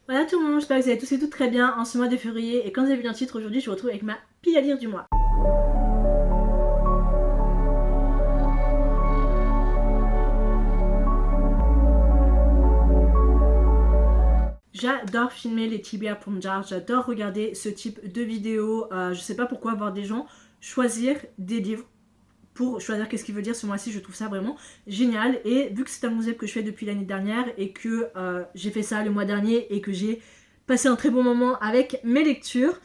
Voilà tout le monde, j'espère que vous allez tous et toutes très bien en ce mois de février. Et comme vous avez vu dans le titre, aujourd'hui je vous retrouve avec ma pile à lire du mois. J'adore filmer les Tibia Punjar, j'adore regarder ce type de vidéos. Je sais pas pourquoi voir des gens choisir des livres pour choisir qu'est-ce qu'il veut dire ce mois-ci, je trouve ça vraiment génial. Et vu que c'est un concept que je fais depuis l'année dernière et que j'ai fait ça le mois dernier et que j'ai passé un très bon moment avec mes lectures,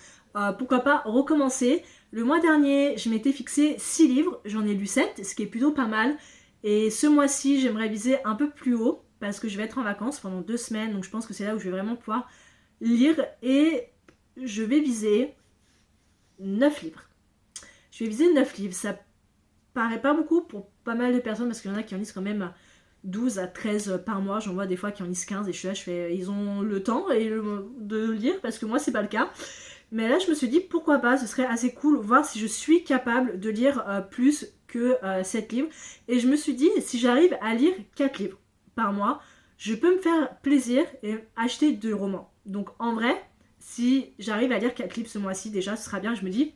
pourquoi pas recommencer. Le mois dernier, je m'étais fixé 6 livres, j'en ai lu 7, ce qui est plutôt pas mal. Et ce mois-ci, j'aimerais viser un peu plus haut parce que je vais être en vacances pendant 2 semaines, donc je pense que c'est là où je vais vraiment pouvoir lire et je vais viser 9 livres. Je vais viser 9 livres, ça paraît pas beaucoup pour pas mal de personnes parce qu'il y en a qui en lisent quand même 12 à 13 par mois. J'en vois des fois qui en lisent 15 et je suis là, je fais, ils ont le temps de lire parce que moi c'est pas le cas. Mais là je me suis dit pourquoi pas, ce serait assez cool voir si je suis capable de lire plus que 7 livres. Et je me suis dit si j'arrive à lire 4 livres par mois, je peux me faire plaisir et acheter 2 romans. Donc en vrai, si j'arrive à lire 4 livres ce mois-ci déjà, ce sera bien. Je me dis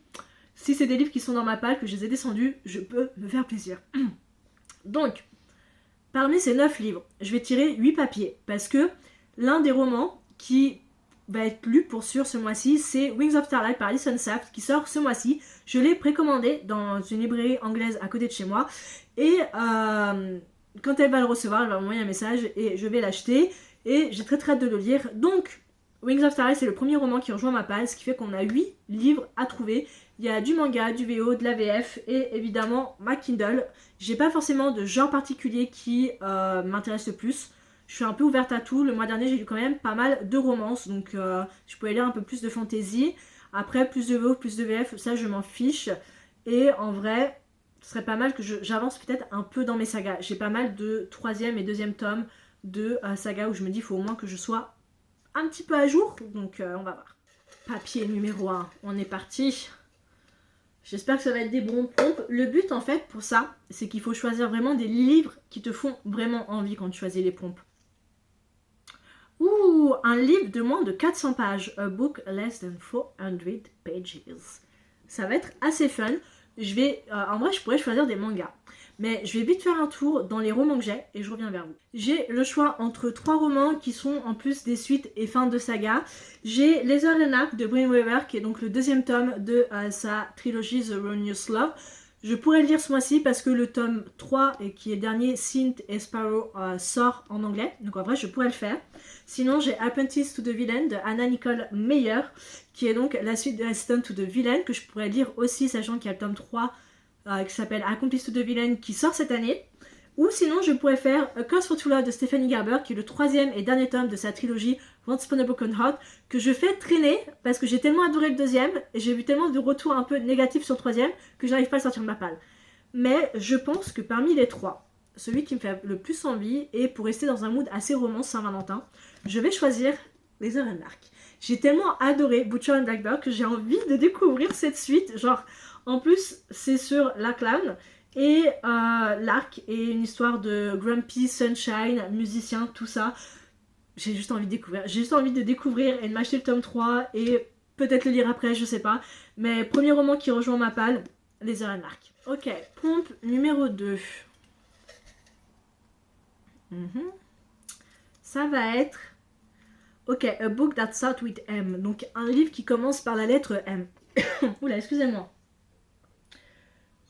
si c'est des livres qui sont dans ma palle, que je les ai descendus, je peux me faire plaisir. Donc, parmi ces 9 livres, je vais tirer 8 papiers. Parce que l'un des romans qui va être lu pour sûr ce mois-ci, c'est Wings of Starlight par Alison Saft, qui sort ce mois-ci. Je l'ai précommandé dans une librairie anglaise à côté de chez moi. Et quand elle va le recevoir, elle va m'envoyer un message et je vais l'acheter. Et j'ai très hâte de le lire. Donc, Wings of Starlight, c'est le premier roman qui rejoint ma palle, ce qui fait qu'on a 8 livres à trouver. Il y a du manga, du VO, de la VF et évidemment ma Kindle. J'ai pas forcément de genre particulier qui m'intéresse le plus. Je suis un peu ouverte à tout. Le mois dernier, j'ai lu quand même pas mal de romances, donc je pouvais lire un peu plus de fantasy. Après, plus de VO, plus de VF, ça je m'en fiche. Et en vrai, ce serait pas mal que j'avance peut-être un peu dans mes sagas. J'ai pas mal de troisième et deuxième tomes de sagas où je me dis il faut au moins que je sois un petit peu à jour, donc on va voir. Papier numéro 1, on est parti. J'espère que ça va être des bons pompes. Le but en fait pour ça, c'est qu'il faut choisir vraiment des livres qui te font vraiment envie quand tu choisis les pompes. Ouh, un livre de moins de 400 pages. A book less than 400 pages. Ça va être assez fun. En vrai, je pourrais choisir des mangas. Mais je vais vite faire un tour dans les romans que j'ai et je reviens vers vous. J'ai le choix entre 3 romans qui sont en plus des suites et fins de saga. J'ai Laser and Arc de Brin Weaver qui est donc le deuxième tome de sa trilogie The Ruinous Love. Je pourrais le lire ce mois-ci parce que le tome 3 et qui est le dernier, Synth et Sparrow, sort en anglais. Donc en vrai, je pourrais le faire. Sinon, j'ai Apprentice to the Villain de Anna Nicole Meyer qui est donc la suite de Assistant to the Villain que je pourrais lire aussi, sachant qu'il y a le tome 3 qui s'appelle Accomplice to the Villain qui sort cette année. Ou sinon je pourrais faire A Curse for True Love de Stephanie Garber qui est le troisième et dernier tome de sa trilogie Once Upon a Broken Heart que je fais traîner parce que j'ai tellement adoré le deuxième et j'ai vu tellement de retours un peu négatifs sur le troisième que j'arrive pas à le sortir de ma palle. Mais je pense que parmi les trois, celui qui me fait le plus envie et pour rester dans un mood assez romance Saint-Valentin, je vais choisir Laser and Arc. J'ai tellement adoré Butcher and Blackbird que j'ai envie de découvrir cette suite, genre en plus c'est sur la clown et l'arc et une histoire de Grumpy, Sunshine, musicien, tout ça. J'ai juste envie de découvrir. J'ai juste envie de découvrir et de m'acheter le tome 3 et peut-être le lire après, je sais pas. Mais premier roman qui rejoint ma palle, Laser and Arc. Ok, pompe numéro 2. Ça va être... Ok, A Book That Starts with M. Donc un livre qui commence par la lettre M. Oula, excusez-moi.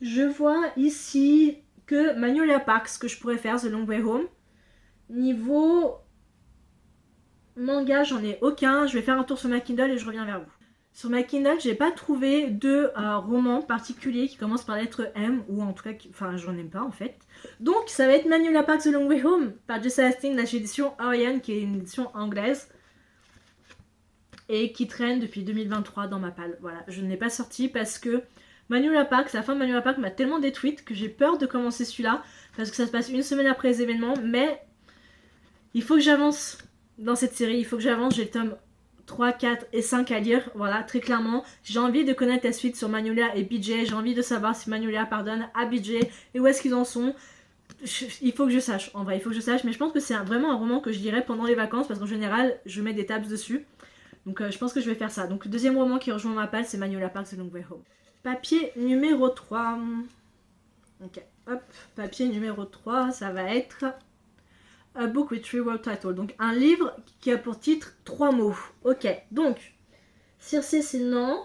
Je vois ici que Magnolia Park, ce que je pourrais faire, The Long Way Home. Niveau manga, j'en ai aucun. Je vais faire un tour sur ma Kindle et je reviens vers vous. Sur ma Kindle, j'ai pas trouvé de roman particulier qui commence par la lettre M, ou en tout cas, enfin, j'en ai pas en fait. Donc, ça va être Magnolia Park, The Long Way Home par Jessa Hastings, la édition Orion, qui est une édition anglaise et qui traîne depuis 2023 dans ma palle. Voilà, je ne l'ai pas sorti parce que Magnolia Park, la fin de Magnolia Park m'a tellement détruite que j'ai peur de commencer celui-là parce que ça se passe une semaine après les événements, mais il faut que j'avance dans cette série, il faut que j'avance, j'ai le tome 3, 4 et 5 à lire, voilà, très clairement. J'ai envie de connaître la suite sur Magnolia et BJ, j'ai envie de savoir si Magnolia pardonne à BJ et où est-ce qu'ils en sont. il faut que je sache, en vrai, il faut que je sache, mais je pense que c'est vraiment un roman que je lirai pendant les vacances parce qu'en général, je mets des tabs dessus. Donc je pense que je vais faire ça. Donc le deuxième roman qui rejoint ma palle, c'est Magnolia Park The Long Way Home. Papier numéro 3. Ok, hop, papier numéro 3, ça va être A Book with 3 Word Title. Donc un livre qui a pour titre 3 mots. Ok, donc Circé c'est non.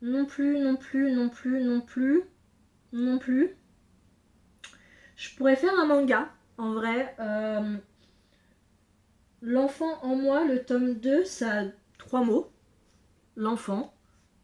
Non plus, non plus, non plus, non plus, non plus. Je pourrais faire un manga, en vrai. L'enfant en moi, le tome 2, ça a 3 mots. L'enfant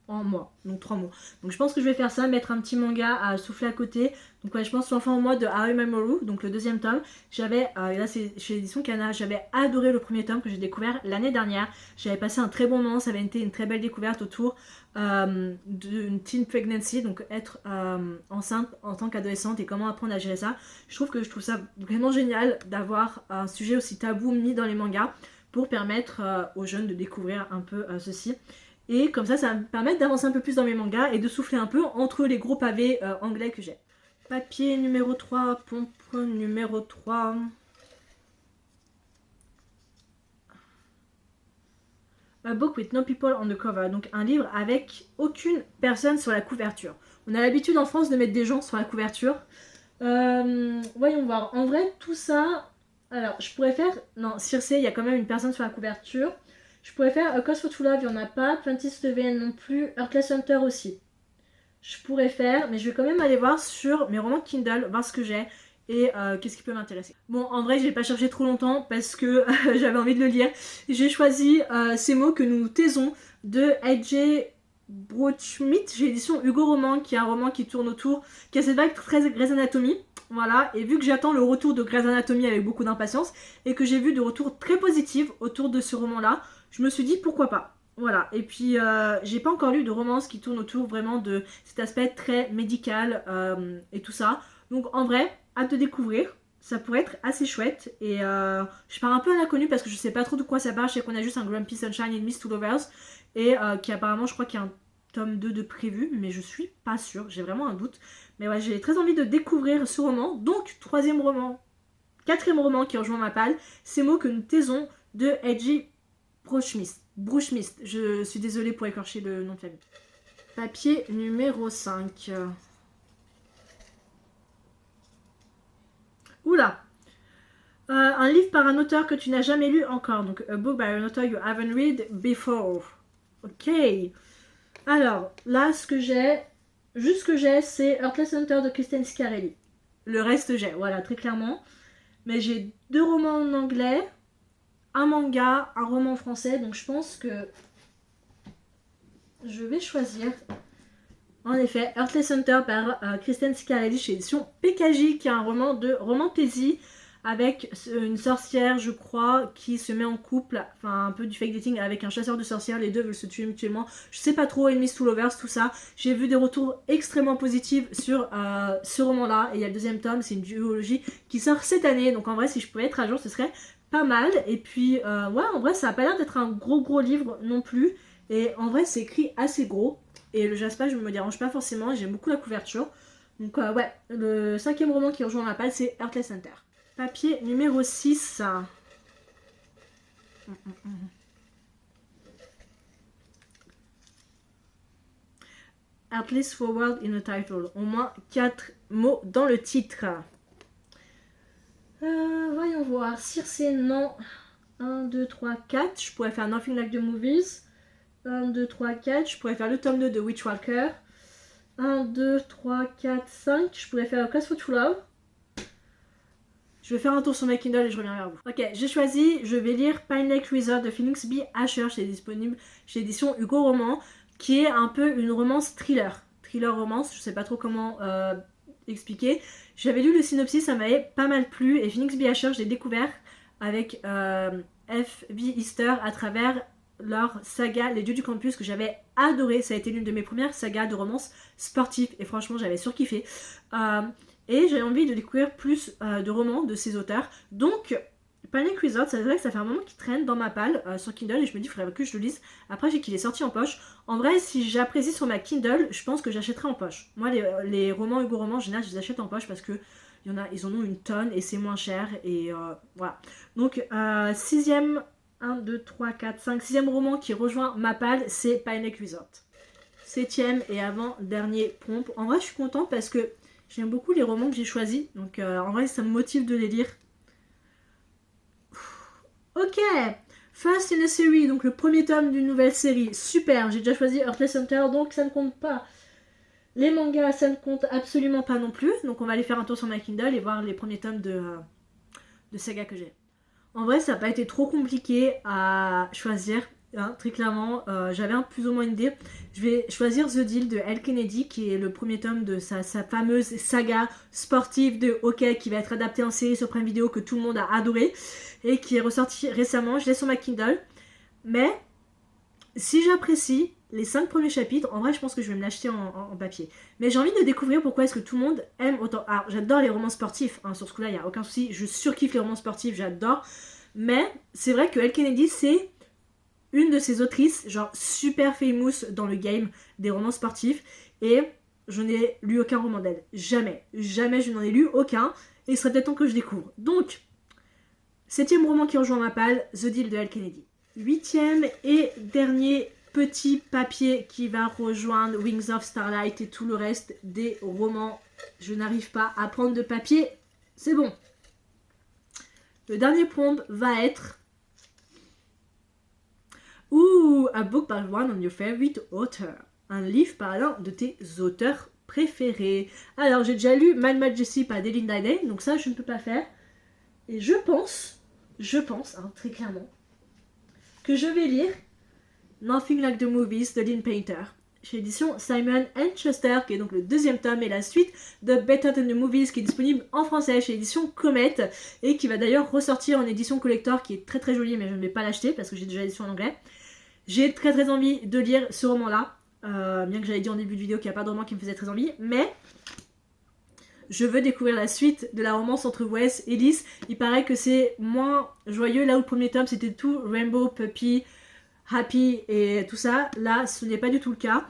en moi, donc 3 mots. Donc je pense que je vais faire ça, mettre un petit manga à souffler à côté. Donc ouais, je pense l'enfant en moi de Harry Mamoru, donc le deuxième tome. J'avais, là c'est chez l'édition Kana, j'avais adoré le premier tome que j'ai découvert l'année dernière. J'avais passé un très bon moment, ça avait été une très belle découverte autour d'une teen pregnancy, donc être enceinte en tant qu'adolescente et comment apprendre à gérer ça. Je trouve ça vraiment génial d'avoir un sujet aussi tabou mis dans les mangas pour permettre aux jeunes de découvrir un peu ceci. Et comme ça va me permettre d'avancer un peu plus dans mes mangas et de souffler un peu entre les gros pavés anglais que j'ai. Papier numéro 3, pompe numéro 3. A Book with No People on the Cover. Donc un livre avec aucune personne sur la couverture. On a l'habitude en France de mettre des gens sur la couverture. Voyons voir. En vrai, tout ça... Alors, je pourrais faire... Non, Circé, il y a quand même une personne sur la couverture. Je pourrais faire A Cause for True Love, il n'y en a pas. 27 non plus. Heartless Hunter aussi. Je pourrais faire, mais je vais quand même aller voir sur mes romans Kindle, voir ce que j'ai et qu'est-ce qui peut m'intéresser. Bon, en vrai, je n'ai pas cherché trop longtemps parce que j'avais envie de le lire. J'ai choisi Ces mots que nous taisons de AJ Broadschmidt, j'ai l'édition Hugo Roman, qui est un roman qui tourne autour, qui a cette vague très Grey's Anatomy. Voilà, et vu que j'attends le retour de Grey's Anatomy avec beaucoup d'impatience et que j'ai vu de retours très positifs autour de ce roman-là, je me suis dit pourquoi pas. Voilà, et puis j'ai pas encore lu de romance qui tourne autour vraiment de cet aspect très médical et tout ça. Donc en vrai, hâte de découvrir, ça pourrait être assez chouette. Et je pars un peu à l'inconnu parce que je sais pas trop de quoi ça parle. Je sais qu'on a juste un Grumpy Sunshine and Miss to Lovers et qui apparemment, je crois qu'il y a un tome 2 de prévu, mais je suis pas sûre, j'ai vraiment un doute. Mais ouais, j'ai très envie de découvrir ce roman. Donc, quatrième roman qui rejoint ma palle, Ces mots que nous taisons de Edgy Bruchmist. Je suis désolée pour écorcher le nom de famille. Papier numéro 5. Oula, un livre par un auteur que tu n'as jamais lu encore. Donc, a book by an author you haven't read before. Ok. Alors, là, ce que j'ai, c'est Heartless Hunter de Kristen Scarelli. Le reste, j'ai, voilà, très clairement. Mais j'ai 2 romans en anglais, un manga, un roman français. Donc, je pense que je vais choisir, en effet, Heartless Hunter par Kristen Scarelli chez l'édition PKJ, qui est un roman de romantasy avec une sorcière, je crois, qui se met en couple, enfin un peu du fake dating avec un chasseur de sorcières, les deux veulent se tuer mutuellement. Je sais pas trop, Enemies to Lovers, tout ça. J'ai vu des retours extrêmement positifs sur ce roman-là, et il y a le deuxième tome, c'est une duologie qui sort cette année, donc en vrai, si je pouvais être à jour, ce serait pas mal. Et puis, ouais, en vrai, ça a pas l'air d'être un gros livre non plus, et en vrai, c'est écrit assez gros, et le jaspage me dérange pas forcément, j'aime beaucoup la couverture. Donc ouais, le 5e roman qui rejoint ma palle, c'est Heartless Hunter. Papier numéro 6. At least forward in the title. Au moins 4 mots dans le titre. Voyons voir. Circé, non. 1, 2, 3, 4. Je pourrais faire Nothing Like the Movies. 1, 2, 3, 4. Je pourrais faire le tome 2 de Witchwalker. 1, 2, 3, 4, 5. Je pourrais faire Cause for True Love. Je vais faire un tour sur ma Kindle et je reviens vers vous. Ok, j'ai choisi, je vais lire Pine Lake Resort de Phoenix B. Asher, c'est disponible chez l'édition Hugo Roman, qui est un peu une romance thriller. Thriller romance, je sais pas trop comment expliquer. J'avais lu le synopsis, ça m'avait pas mal plu, et Phoenix B. Asher, je l'ai découvert avec F.V. Easter à travers leur saga Les Dieux du Campus, que j'avais adoré. Ça a été l'une de mes premières sagas de romance sportive, et franchement j'avais surkiffé. Et j'avais envie de découvrir plus de romans de ces auteurs. Donc, Pine Lake Resort, c'est vrai que ça fait un moment qu'il traîne dans ma palle sur Kindle et je me dis qu'il faudrait que je le lise. Après, j'ai qu'il est sorti en poche. En vrai, si j'apprécie sur ma Kindle, je pense que j'achèterai en poche. Moi, les romans Hugo Roman, en général, je les achète en poche parce que ils en ont une tonne et c'est moins cher. Et voilà. Donc, sixième, 1, 2, 3, 4, 5, sixième roman qui rejoint ma palle, c'est Pineapple Resort. Septième et avant-dernier pompe. En vrai, je suis contente parce que j'aime beaucoup les romans que j'ai choisis. Donc, en vrai, ça me motive de les lire. Ok, First in a Series, donc le premier tome d'une nouvelle série. Super, j'ai déjà choisi Earthly Center, donc ça ne compte pas. Les mangas, ça ne compte absolument pas non plus. Donc, on va aller faire un tour sur ma Kindle et voir les premiers tomes de saga que j'ai. En vrai, ça n'a pas été trop compliqué à choisir. Hein, très clairement, j'avais plus ou moins une idée. Je vais choisir The Deal de Elle Kennedy, qui est le premier tome de sa fameuse saga sportive de hockey qui va être adaptée en série sur Prime Video que tout le monde a adoré et qui est ressorti récemment. Je l'ai sur ma Kindle. Mais si j'apprécie les 5 premiers chapitres, en vrai, je pense que je vais me l'acheter en papier. Mais j'ai envie de découvrir pourquoi est-ce que tout le monde aime autant. Alors, j'adore les romans sportifs, hein, sur ce coup-là, il n'y a aucun souci. Je surkiffe les romans sportifs, j'adore. Mais c'est vrai que Elle Kennedy, c'est une de ces autrices, genre super famous dans le game des romans sportifs. Et je n'ai lu aucun roman d'elle. Jamais. Jamais je n'en ai lu aucun. Et il serait peut-être temps que je découvre. Donc, 7e roman qui rejoint ma palle, The Deal de Elle Kennedy. 8e et dernier petit papier qui va rejoindre Wings of Starlight et tout le reste des romans. Je n'arrive pas à prendre de papier. C'est bon. Le dernier prompt va être A book by one of your favorite author. Un livre parlant de tes auteurs préférés. Alors, j'ai déjà lu Mad Majesty par Delin Day, donc ça, je ne peux pas faire. Et je pense, hein, très clairement, que je vais lire Nothing Like the Movies de Lynn Painter, chez l'édition Simon & Schuster, qui est donc le 2e tome et la suite de Better Than the Movies, qui est disponible en français chez l'édition Comet, et qui va d'ailleurs ressortir en édition collector, qui est très très jolie, mais je ne vais pas l'acheter parce que j'ai déjà l'édition en anglais. J'ai très très envie de lire ce roman-là, bien que j'avais dit en début de vidéo qu'il n'y a pas de roman qui me faisait très envie, mais je veux découvrir la suite de la romance entre Wes et Liz. Il paraît que c'est moins joyeux, là où le premier tome c'était tout Rainbow, Puppy, Happy et tout ça. Là, ce n'est pas du tout le cas.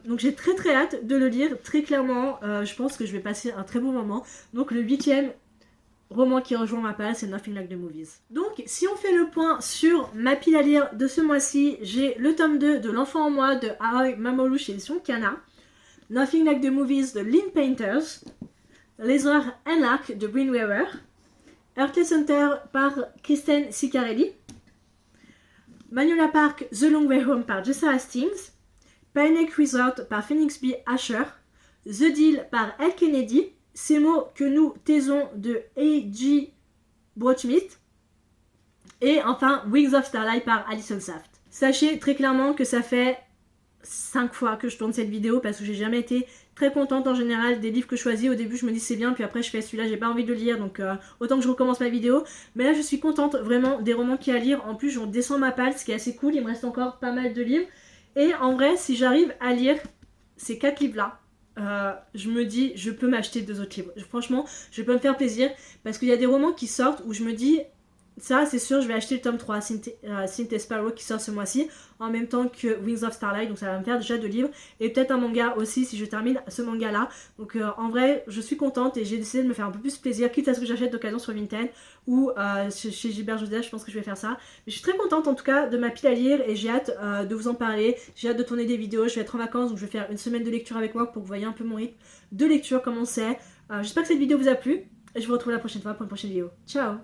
Donc j'ai très très hâte de le lire. Très clairement, je pense que je vais passer un très bon moment. Donc le 8e roman qui rejoint ma palle, c'est Nothing Like the Movies. Donc si on fait le point sur ma pile à lire de ce mois-ci, j'ai le tome 2 de L'Enfant en moi de Aoi Mamoru chez l'édition Kana, Nothing Like the Movies de Lynn Painters, Les Horaires Anarch de Bryn Weaver, Earthly Center par Kristen Ciccarelli, Magnolia Park The Long Way Home par Jessa Hastings, Pineapple Resort par Phoenix B. Asher, The Deal par Elle Kennedy, Ces mots que nous taisons de A.G. Broadschmidt, et enfin Wings of Starlight par Alison Saft. Sachez très clairement que ça fait 5 fois que je tourne cette vidéo parce que j'ai jamais été très contente en général des livres que je choisis. Au début je me dis c'est bien, puis après je fais celui-là j'ai pas envie de le lire, donc autant que je recommence ma vidéo. Mais là je suis contente vraiment des romans qu'il y a à lire. En plus j'en descends ma palle, ce qui est assez cool. Il me reste encore pas mal de livres. Et en vrai si j'arrive à lire ces 4 livres là, je me dis je peux m'acheter 2 autres livres. Franchement je peux me faire plaisir parce qu'il y a des romans qui sortent où je me dis ça c'est sûr je vais acheter le tome 3 Cynthia Sparrow qui sort ce mois-ci en même temps que Wings of Starlight, donc ça va me faire déjà 2 livres et peut-être un manga aussi si je termine ce manga là. Donc en vrai je suis contente et j'ai décidé de me faire un peu plus plaisir, quitte à ce que j'achète d'occasion sur Vinted ou chez Gilbert Joseph. Je pense que je vais faire ça, mais je suis très contente en tout cas de ma pile à lire et j'ai hâte de vous en parler. J'ai hâte de tourner des vidéos, je vais être en vacances donc je vais faire une semaine de lecture avec moi pour que vous voyez un peu mon rythme de lecture, comment c'est. J'espère que cette vidéo vous a plu et je vous retrouve la prochaine fois pour une prochaine vidéo. Ciao.